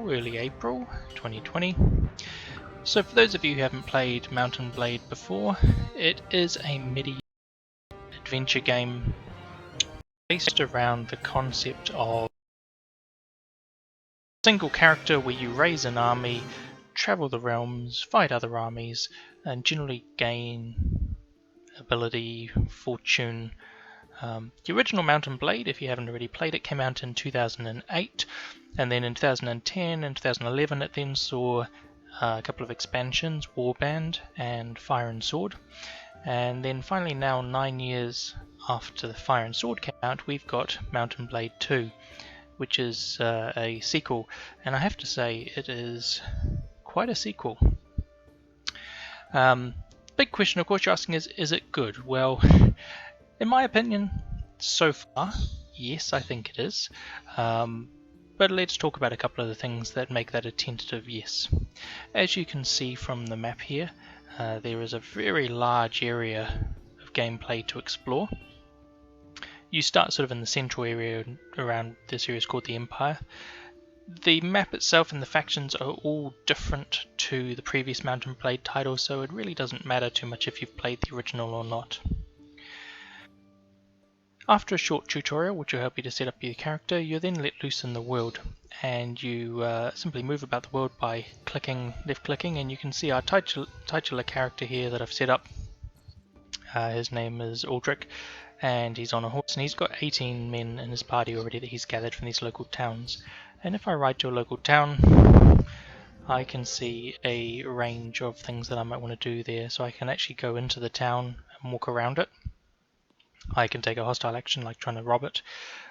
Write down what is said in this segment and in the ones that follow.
early April 2020. So for those of you who haven't played Mount and Blade before, it is a medieval adventure game based around the concept of a single character where you raise an army, travel the realms, fight other armies, and generally gain ability, fortune. The original Mount and Blade, if you haven't already played it, came out in 2008, and then in 2010 and 2011 it then saw a couple of expansions, Warband and Fire and Sword, and then finally now 9 years after the Fire and Sword came out, we've got Mount and Blade 2, which is a sequel, and I have to say it is quite a sequel. Big question of course you're asking is it good? Well, in my opinion, so far, yes, I think it is. But let's talk about a couple of the things that make that a tentative yes. As you can see from the map here, there is a very large area of gameplay to explore. You start sort of in the central area around this area is called the Empire. The map itself and the factions are all different to the previous Mount and Blade title, so it really doesn't matter too much if you've played the original or not. After a short tutorial which will help you to set up your character, you're then let loose in the world, and you simply move about the world by left clicking, and you can see our titular character here that I've set up. His name is Aldrich, and he's on a horse, and he's got 18 men in his party already that he's gathered from these local towns. And if I ride to a local town, I can see a range of things that I might want to do there, so I can actually go into the town and walk around it. I can take a hostile action like trying to rob it.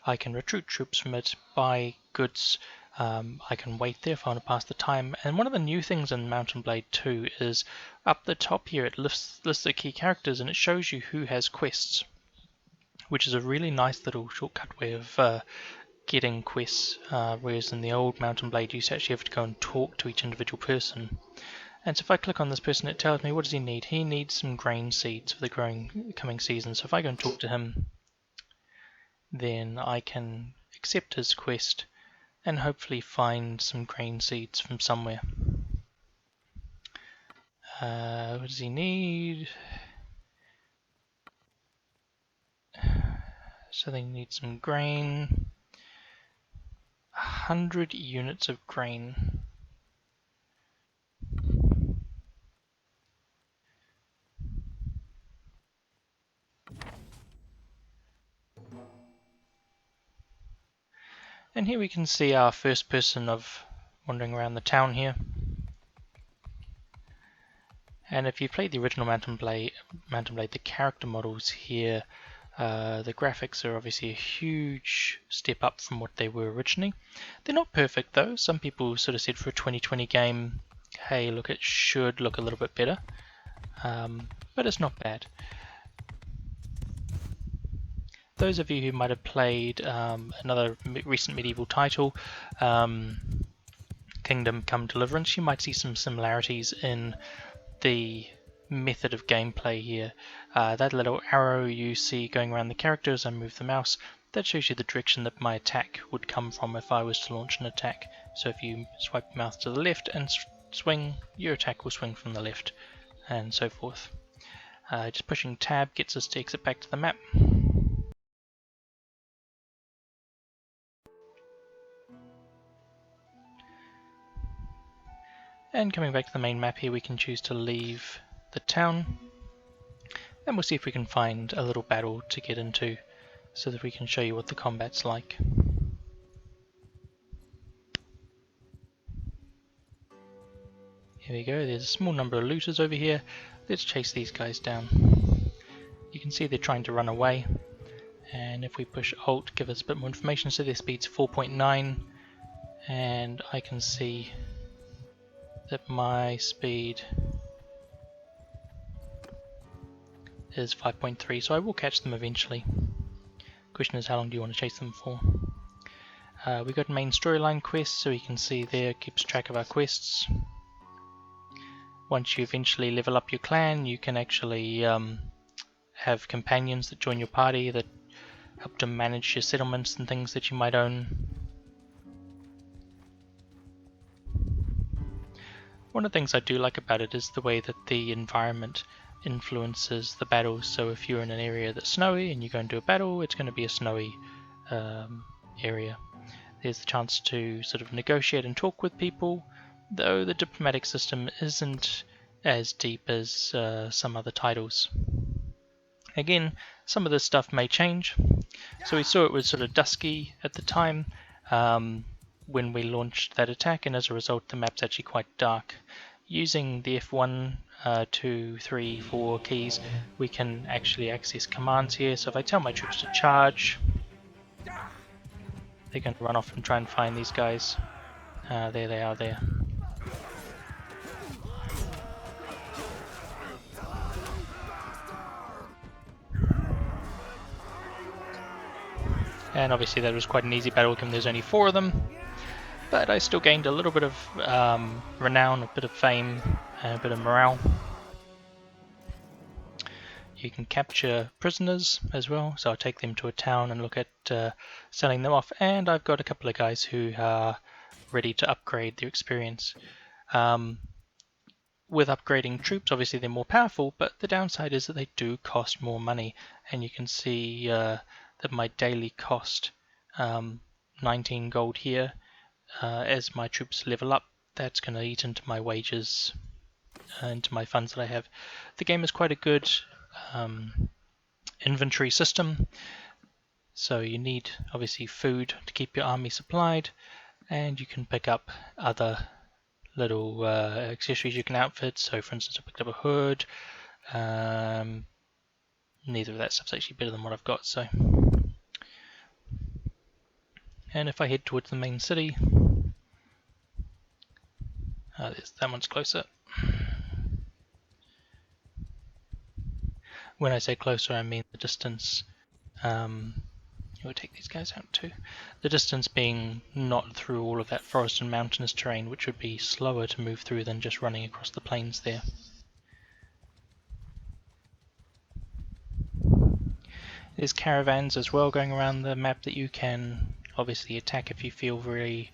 I can recruit troops from it, buy goods. I can wait there if I want to pass the time. And one of the new things in Mount and Blade 2 is up the top here it lists the key characters and it shows you who has quests, which is a really nice little shortcut way of getting quests, whereas in the old Mount and Blade you actually have to go and talk to each individual person. And so if I click on this person, it tells me what does he need. He needs some grain seeds for the coming season. So if I go and talk to him, then I can accept his quest and hopefully find some grain seeds from somewhere. What does he need? So they need some grain. 100 units of grain. And here we can see our first person of wandering around the town here. And if you played the original Mount and Blade, the character models here, the graphics are obviously a huge step up from what they were originally. They're not perfect though. Some people sort of said for a 2020 game, hey, look, it should look a little bit better, but it's not bad. Those of you who might have played another recent medieval title, Kingdom Come Deliverance, you might see some similarities in the method of gameplay here. That little arrow you see going around the character as I move the mouse, that shows you the direction that my attack would come from if I was to launch an attack. So if you swipe the mouse to the left and swing, your attack will swing from the left, and so forth. Just pushing tab gets us to exit back to the map. And coming back to the main map here, we can choose to leave the town, and we'll see if we can find a little battle to get into so that we can show you what the combat's like. Here we go, there's a small number of looters over here. Let's chase these guys down. You can see they're trying to run away, and if we push Alt, give us a bit more information. So their speed's 4.9, and I can see that my speed is 5.3, so I will catch them eventually. Question is, how long do you want to chase them for? We got main storyline quests, so you can see there it keeps track of our quests. Once you eventually level up your clan, you can actually have companions that join your party that help to manage your settlements and things that you might own. One of the things I do like about it is the way that the environment influences the battles. So if you're in an area that's snowy and you go into a battle, it's going to be a snowy area. There's the chance to sort of negotiate and talk with people, though the diplomatic system isn't as deep as some other titles. Again, some of this stuff may change. So we saw it was sort of dusky at the time when we launched that attack, and as a result the map's actually quite dark. Using the F1, 2, 3, 4 keys, we can actually access commands here. So if I tell my troops to charge, they're going to run off and try and find these guys. There they are there. And obviously that was quite an easy battle given there's only 4 of them. But I still gained a little bit of renown, a bit of fame, and a bit of morale. You can capture prisoners as well, so I'll take them to a town and look at selling them off. And I've got a couple of guys who are ready to upgrade their experience. With upgrading troops, obviously they're more powerful, but the downside is that they do cost more money. And you can see that my daily cost, 19 gold here. As my troops level up, that's going to eat into my wages, into my funds that I have. The game is quite a good inventory system, so you need obviously food to keep your army supplied, and you can pick up other little accessories you can outfit. So for instance, I picked up a hood. Neither of that stuff's actually better than what I've got, so. And if I head towards the main city, that one's closer. When I say closer, I mean the distance. We'll take these guys out too. The distance being not through all of that forest and mountainous terrain, which would be slower to move through than just running across the plains there. There's caravans as well going around the map that you can obviously attack if you feel very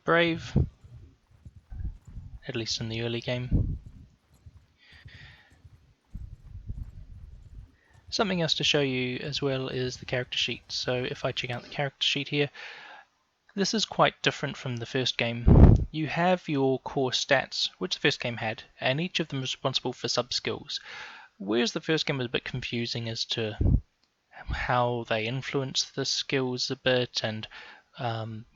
brave, at least in the early game. Something else to show you as well is the character sheet. So if I check out the character sheet here, this is quite different from the first game. You have your core stats, which the first game had, and each of them is responsible for sub-skills. Whereas the first game was a bit confusing as to how they influence the skills a bit and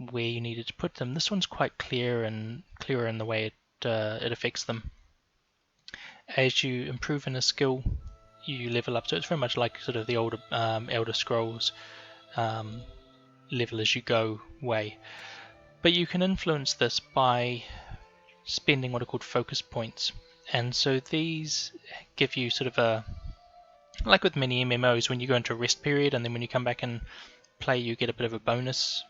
where you needed to put them. This one's quite clearer in the way it affects them. As you improve in a skill, you level up, so it's very much like sort of the older Elder Scrolls level as you go way. But you can influence this by spending what are called focus points, and so these give you sort of a, like with many MMOs, when you go into a rest period and then when you come back and play you get a bit of a bonus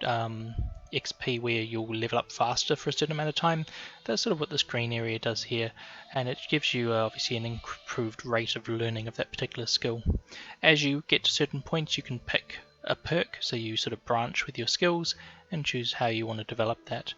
XP where you'll level up faster for a certain amount of time. That's sort of what this green area does here, and it gives you obviously an improved rate of learning of that particular skill. As you get to certain points, you can pick a perk, so you sort of branch with your skills and choose how you want to develop that.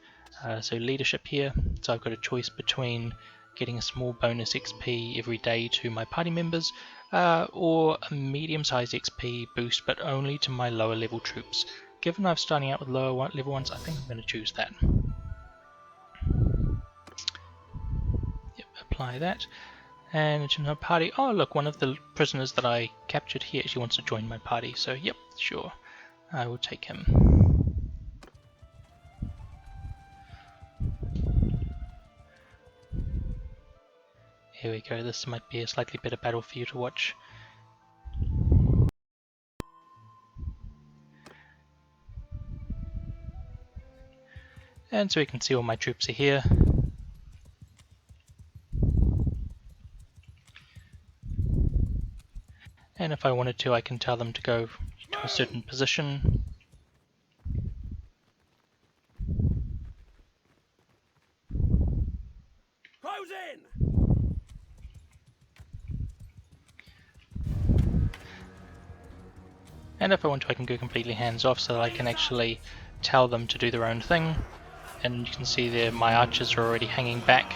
So leadership here, so I've got a choice between getting a small bonus XP every day to my party members, or a medium-sized XP boost, but only to my lower level troops. Given I'm starting out with lower level ones, I think I'm going to choose that. Yep, apply that. And to my party, oh look, one of the prisoners that I captured here actually wants to join my party, so yep, sure, I will take him. Here we go, this might be a slightly better battle for you to watch. And so we can see all my troops are here. And if I wanted to, I can tell them to go to a certain position. Close in! And if I want to, I can go completely hands off so that I can actually tell them to do their own thing. and you can see there my archers are already hanging back.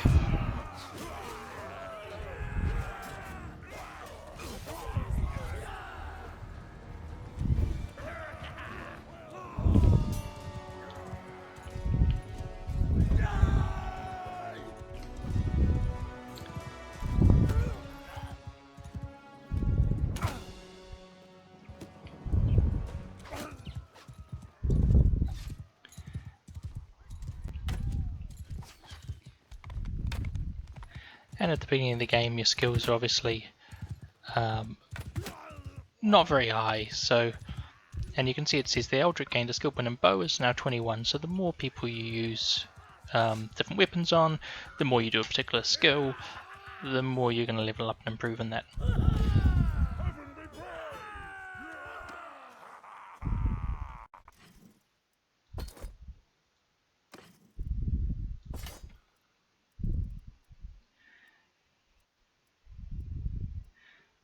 And at the beginning of the game your skills are obviously not very high, so, and you can see it says the Eldritch gained a skill point in bow is now 21, so the more people you use different weapons on, the more you do a particular skill, the more you're going to level up and improve in that.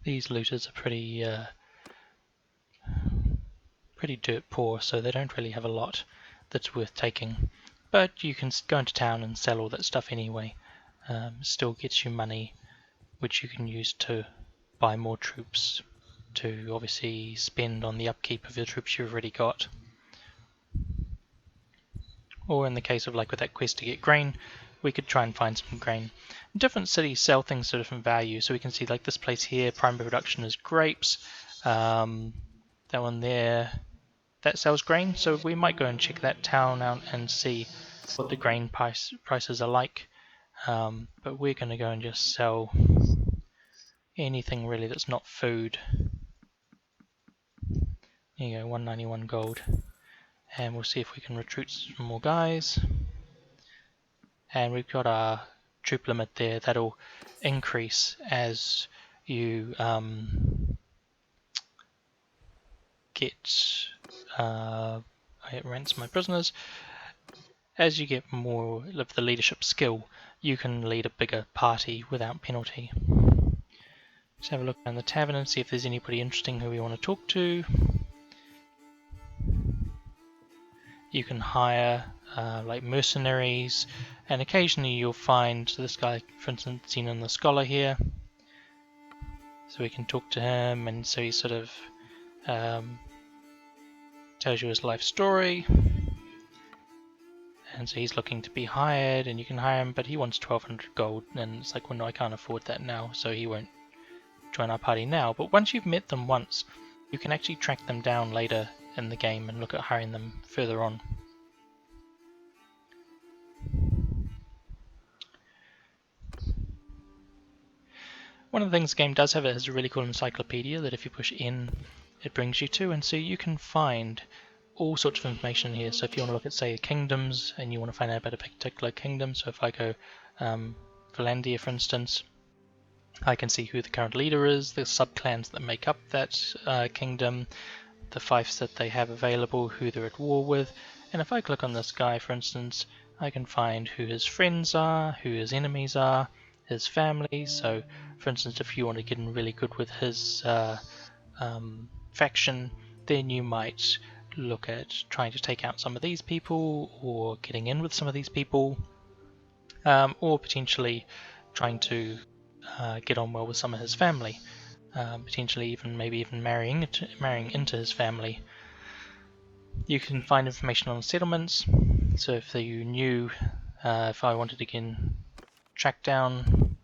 These looters are pretty dirt poor, so they don't really have a lot that's worth taking. But you can go into town and sell all that stuff anyway. Still gets you money, which you can use to buy more troops, to obviously spend on the upkeep of the troops you've already got. Or in the case of like with that quest to get grain, we could try and find some grain. Different cities sell things to different values, so we can see like this place here, primary production is grapes. That one there, that sells grain, so we might go and check that town out and see what the grain prices are like. But we're going to go and just sell anything really that's not food. There you go, 191 gold. And we'll see if we can recruit some more guys. And we've got our troop limit there that'll increase as you get it rents my prisoners. As you get more of the leadership skill, you can lead a bigger party without penalty. Let's have a look around the tavern and see if there's anybody interesting who we want to talk to. You can hire like mercenaries, and occasionally you'll find this guy, for instance, Zenon the Scholar here. So we can talk to him, and so he sort of tells you his life story. And so he's looking to be hired, and you can hire him, but he wants 1200 gold, and it's like, well, no, I can't afford that now, so he won't join our party now. But once you've met them once, you can actually track them down later in the game and look at hiring them further on. One of the things the game does have, it has a really cool encyclopedia that if you push N, it brings you to, and so you can find all sorts of information here. So if you want to look at, say, kingdoms, and you want to find out about a particular kingdom, so if I go Valandia, for instance, I can see who the current leader is, the sub-clans that make up that kingdom, the fiefs that they have available, who they're at war with, and if I click on this guy, for instance, I can find who his friends are, who his enemies are, his family. So for instance, if you want to get in really good with his faction, then you might look at trying to take out some of these people, or getting in with some of these people, or potentially trying to get on well with some of his family, potentially even maybe even marrying into his family. You can find information on settlements, so if you knew, if I wanted to again track down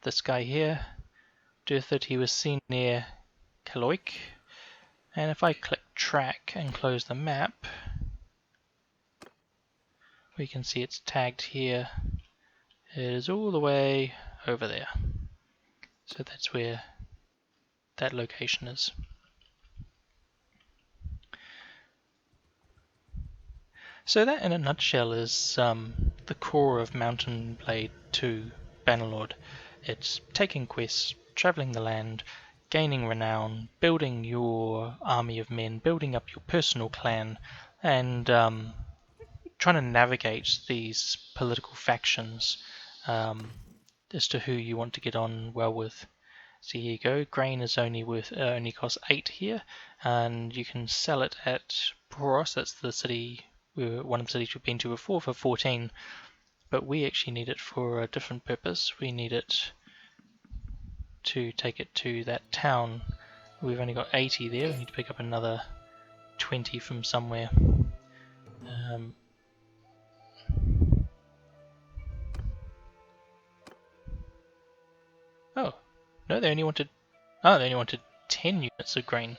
this guy here, that he was seen near Kaloik, and if I click track and close the map, we can see it's tagged here. It is all the way over there, so that's where that location is. So that in a nutshell is the core of Mountain Blade 2 Bannerlord. It's taking quests, travelling the land, gaining renown, building your army of men, building up your personal clan, and trying to navigate these political factions as to who you want to get on well with. So here you go, grain is only costs 8 here, and you can sell it at Poros, that's the city one of the cities we've been to before for 14, but we actually need it for a different purpose. We need it to take it to that town. We've only got 80 there. We need to pick up another 20 from somewhere. Oh, no, they only wanted 10 units of grain.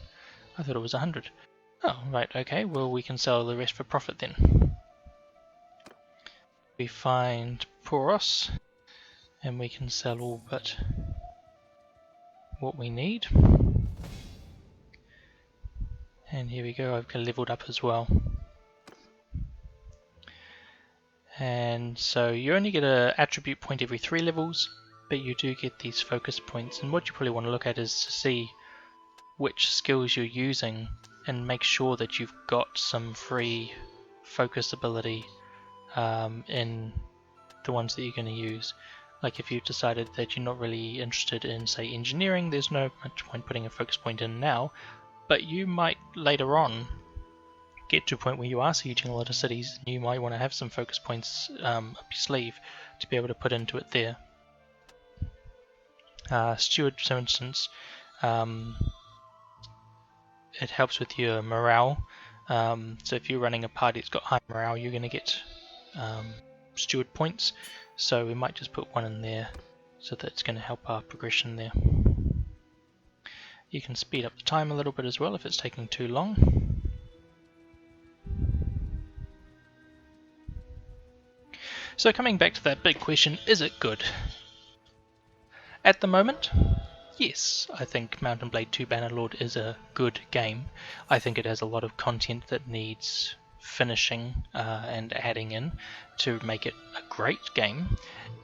I thought it was 100. Oh, right, okay, well we can sell the rest for profit then. We find Poros, and we can sell all but what we need. And here we go, I've leveled up as well. And so you only get an attribute point every 3 levels, but you do get these focus points, and what you probably want to look at is to see which skills you're using and make sure that you've got some free focus ability in the ones that you're going to use. Like if you've decided that you're not really interested in, say, engineering, there's no much point putting a focus point in now, but you might later on get to a point where you are sieging a lot of cities, and you might want to have some focus points up your sleeve to be able to put into it there. Steward, for instance, it helps with your morale. So if you're running a party that's got high morale, you're going to get steward points. So we might just put one in there, so that it's going to help our progression there. You can speed up the time a little bit as well if it's taking too long. So coming back to that big question, is it good? At the moment, yes, I think Mount & Blade 2 Bannerlord is a good game. I think it has a lot of content that needs finishing and adding in to make it a great game.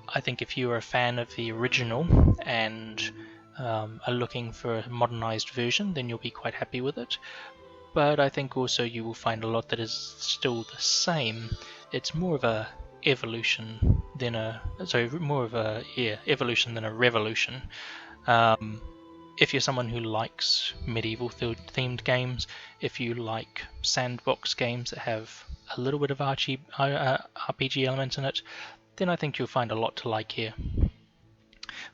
I think if you are a fan of the original and are looking for a modernized version, then you'll be quite happy with it. But I think also you will find a lot that is still the same. It's more of a evolution than a evolution than a revolution. If you're someone who likes medieval themed games, if you like sandbox games that have a little bit of RPG elements in it, then I think you'll find a lot to like here.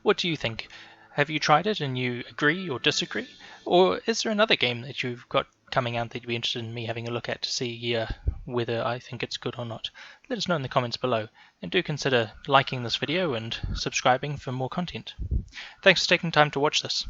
What do you think? Have you tried it and you agree or disagree? Or is there another game that you've got coming out that you'd be interested in me having a look at to see whether I think it's good or not? Let us know in the comments below, and do consider liking this video and subscribing for more content. Thanks for taking time to watch this.